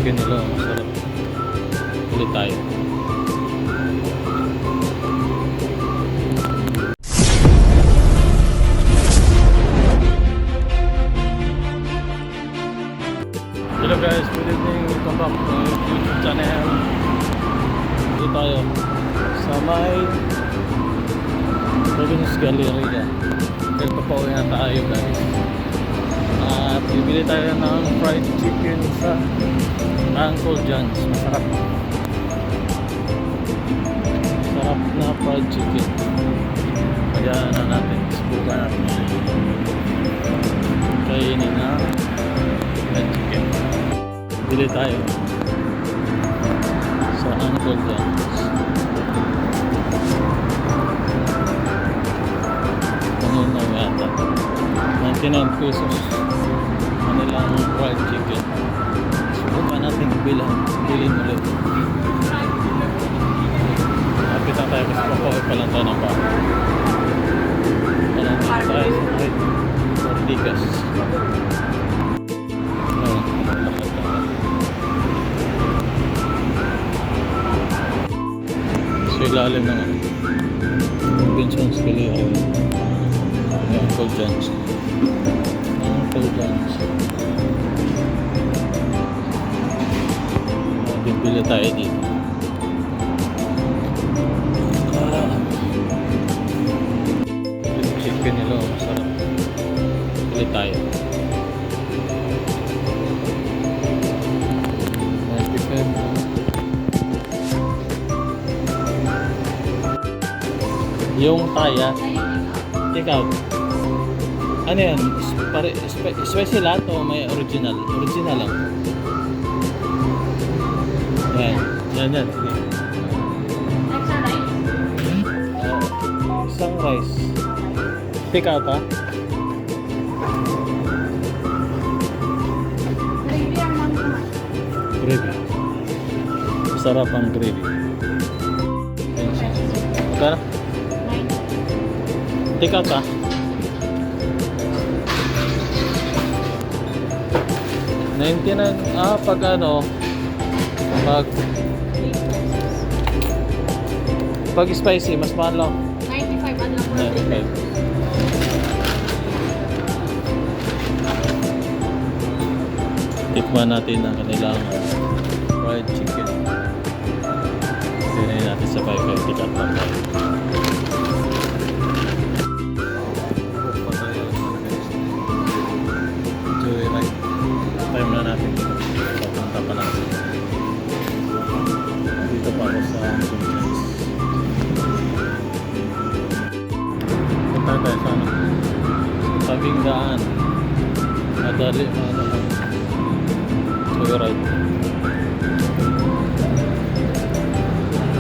chicken nila, masarap. Ulit tayo. Hello guys, good evening. Welcome back to my YouTube channel. Dito tayo sa may Province Galleria. Dahil papauwi na tayo guys. At bibili tayo ng fried chicken sa Uncle John's. Masarap. Sarap na fried chicken. Kaya na natin. Subukan natin. Kainin na fried chicken. Bili tayo sa Uncle John's. Kanina yata 99 pesos kanilang fried chicken. Subukan natin bilhin ulit. Kapit lang tayo kasi papawid pa lang tayo ng bahay. Parang tayo sa kahit Ortigas. So ilalim ng Robinson's Galleria. Uncle John's. Uncle John's. Bibili tayo dito. Yung chicken nila, masarap. Bili tayo. Yung taya. Take out. Ano yan? Spicy lahat o may original? Original lang. Yan. Sige. Isang rice. Take out ha? Gravy. Masarap ang gravy. Magkano? Take out ha? Pag ano, pag spicy, mas mahal lang. 95 ang lang po. 95. Tikman natin ang kanilang fried chicken. Tingnan natin sa 5 tikat lang tayo. Time na natin dito. Papunta pa natin. Dito pa ako sa Conference. Punta tayo sa ano? Tabing daan. Madali lang. Joyride.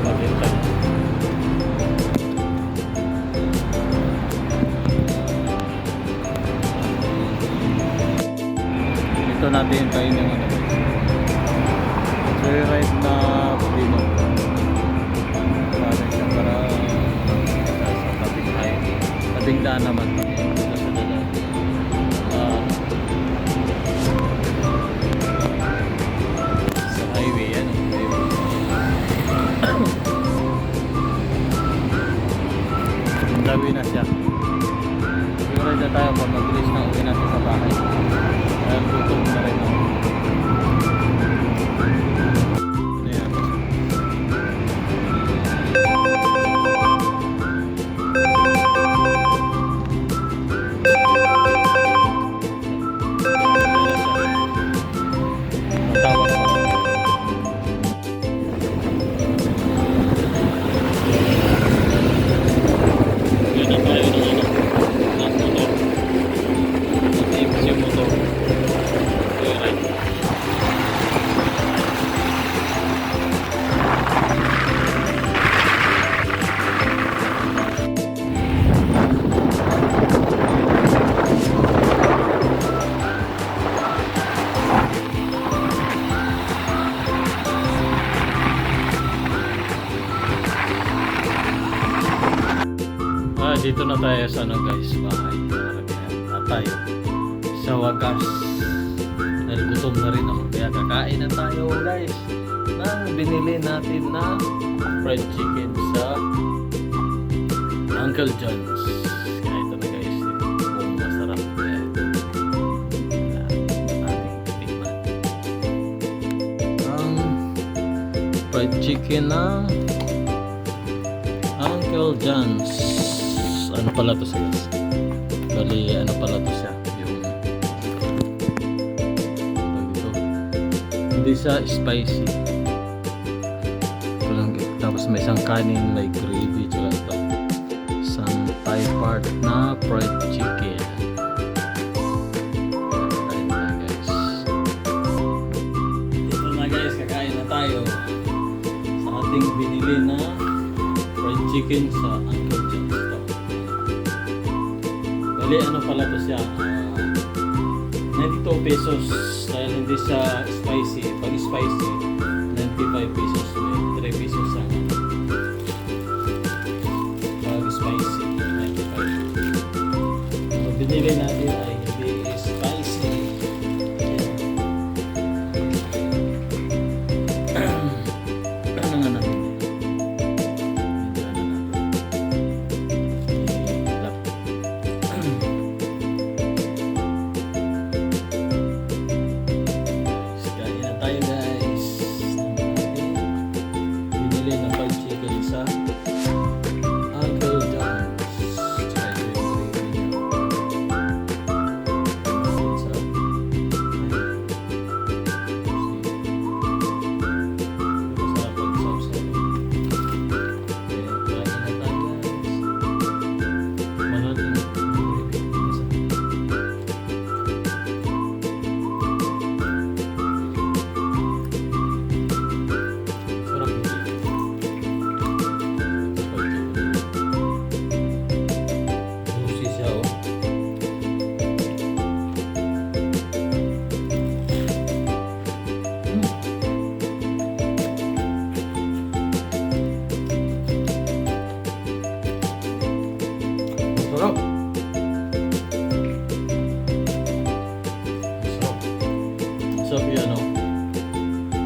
Maghintay. Ito natin tayo ng ano, joyride na Pino. Parang siya para sa tabing highway. Tabing daan naman. Nasa daan. Sa highway yan. Dawi na siya. Joyride na tayo pag mabilis na uwi natin sa bahay. Ayan, gutom na rin ako. Ayan. Matawag ako. Yun na tayo ng ano, ng motor. Nag-iipis yung motor. Dito na tayo sa guys, bahay. Na tayo sa wagas. Dahil gutom na rin ako. Kaya kakain na tayo guys ng binili natin na fried chicken sa Uncle John's. Kaya ito na guys, kung masarap na ito. Ating titikman. Ang fried chicken na Uncle John's. Ano pala to siya? Bali, ano pala to siya? Yung ito. Hindi siya spicy. Ito lang, tapos may isang kanin, may gravy, tsaka ito. Isang Thai part na fried chicken. Kakain na guys. Ito na guys, kakain na tayo sa ating binili na fried chicken sa Uncle John's. Bali, ano pala to siya? 92 pesos dahil hindi siya spicy. Pag spicy, 95 pesos. May 3 pesos ang pag spicy, 95. Ang binili natin ay hindi spicy. Ano nga natin? Sarap. Sarap yan o.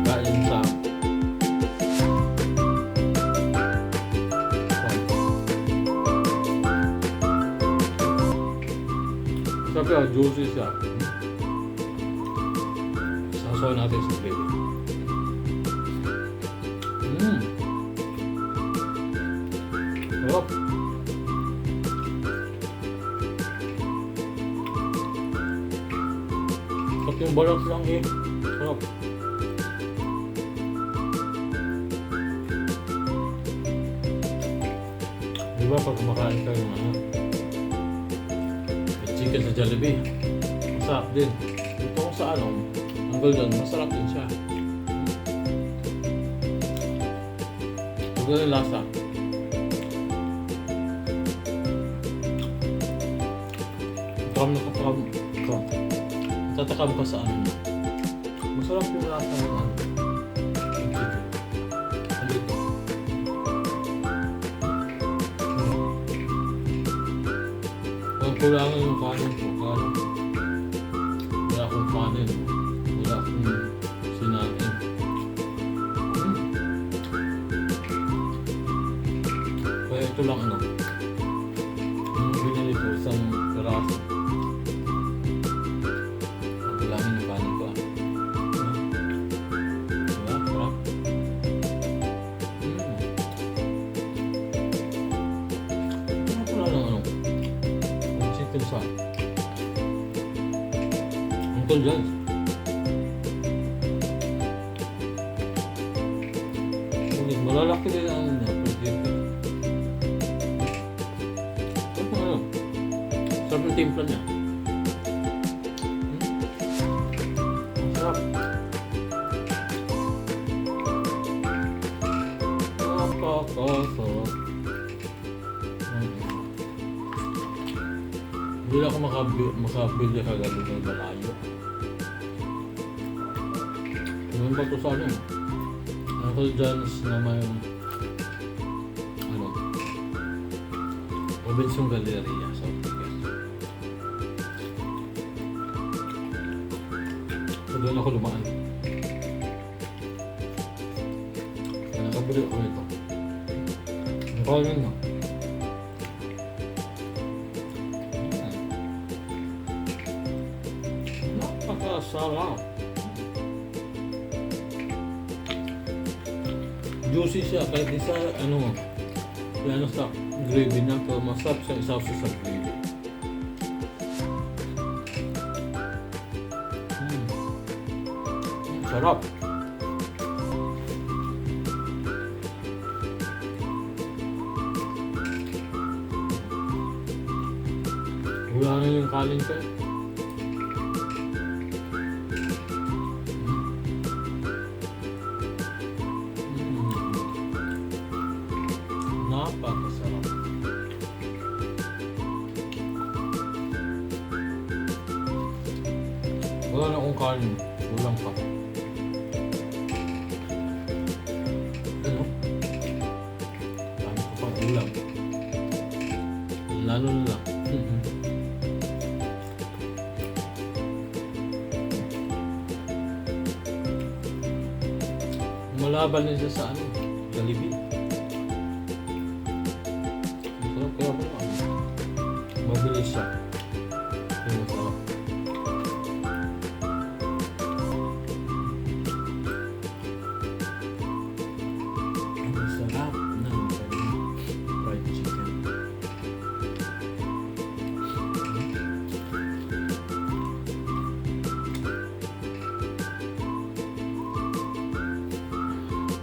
Kain sa sarap yan, juicy siya. Sasaw natin sa gravy. Sarap. Sarap yung balot lang eh. Sarap. Diba pag kumakain ka ng ano, may chicken sa Jollibee, masarap din. Ito kung sa ano, Uncle John, masarap din siya. Huwag na yung lasa. Tatakam ka sa ano. Masarap yung lasa ng ano. Yung chicken. Halito. Ang kulangan yung kanin ko. Wala akong kanin. Wala akong sinain. Kaya ito lang ano. Yung binili ko, isang peraso. Kulangin yung kanin ko ah. Diba? Sarap. Ano pala lang ano? Yung chicken sa Uncle John's. Malalaki din ang ano. Sarap ng timpla niya. Sarap. Napakasarap. Hindi ako makabili kagad ng malayo. Ganun ba ito sa ano? Uncle John's na may ano, Robinson Galleria sa Ortigas. Doon ako lumaan. Kaya nakabili ako nito. Ang kanin na. Napakasarap. Juicy siya kahit di sa ano sa gravy na pero masarap siya isaw sa gravy. Sarap. Wala na yung kanin ko eh. Napakasarap. Wala na akong kanin. Kulang pa. Ano? Dami ko pang ulam. Lalo na lang. Malaban din siya sa Jollibee. Masarap kaya ba mabilis siya. Yung masarap. Ang sarap ng fried chicken.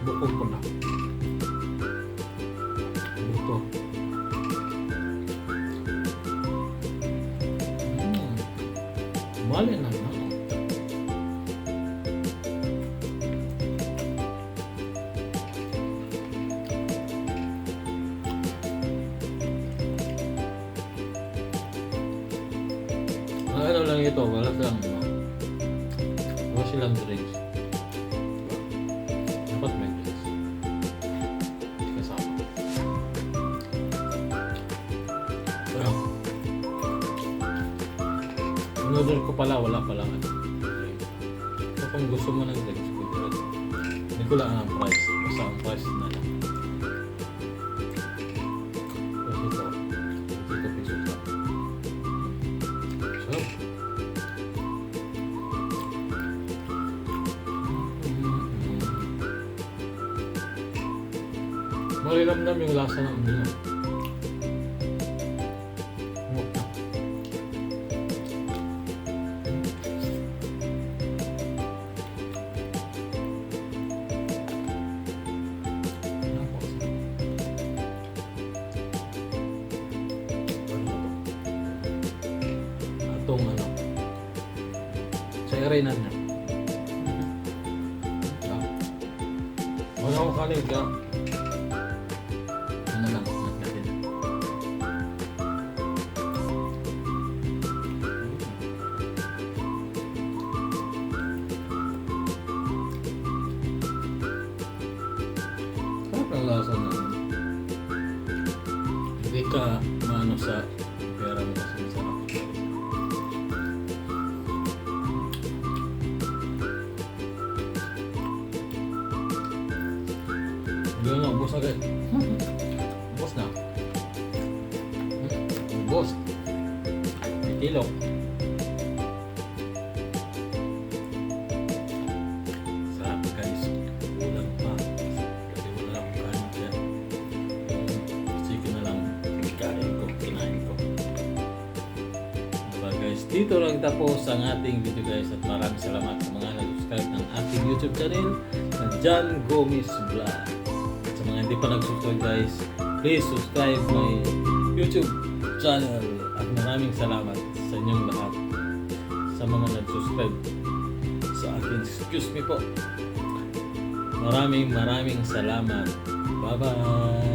Bukog ko na. Buto. Mali na na. Ano lang ito, wala silang drinks. Dapat may drinks. Kasama. Pero, order ko pala, wala pala nga. So kung gusto mo ng drinks, pwede rin. Hindi ko lang ang price. Basta ang price na lang. Kasi ito, 30 pesos lang. So, mariramdam yung lasa ng uminom. Atong sa irinan niya. Wala akong kanin ka. Ano lang, natin. Sarap ang lasa na. Hindi ka maano sa pera mo kasi masarap. Hindi na, ubos agad. Ubos na. Ubos. May kilo. Sarap guys. Ulang pa. Kasi wala akong kanin dyan. Chicken na lang kinain ko. Diba guys, dito lang tapos ang ating video guys at maraming salamat sa mga nag-subscribe ng ating YouTube channel na John Gomez Vlog. Sa mga hindi pa nag-subscribe guys, please subscribe my YouTube channel at maraming salamat sa inyong lahat sa mga nag-subscribe sa akin. Excuse me po. Maraming salamat. Bye bye.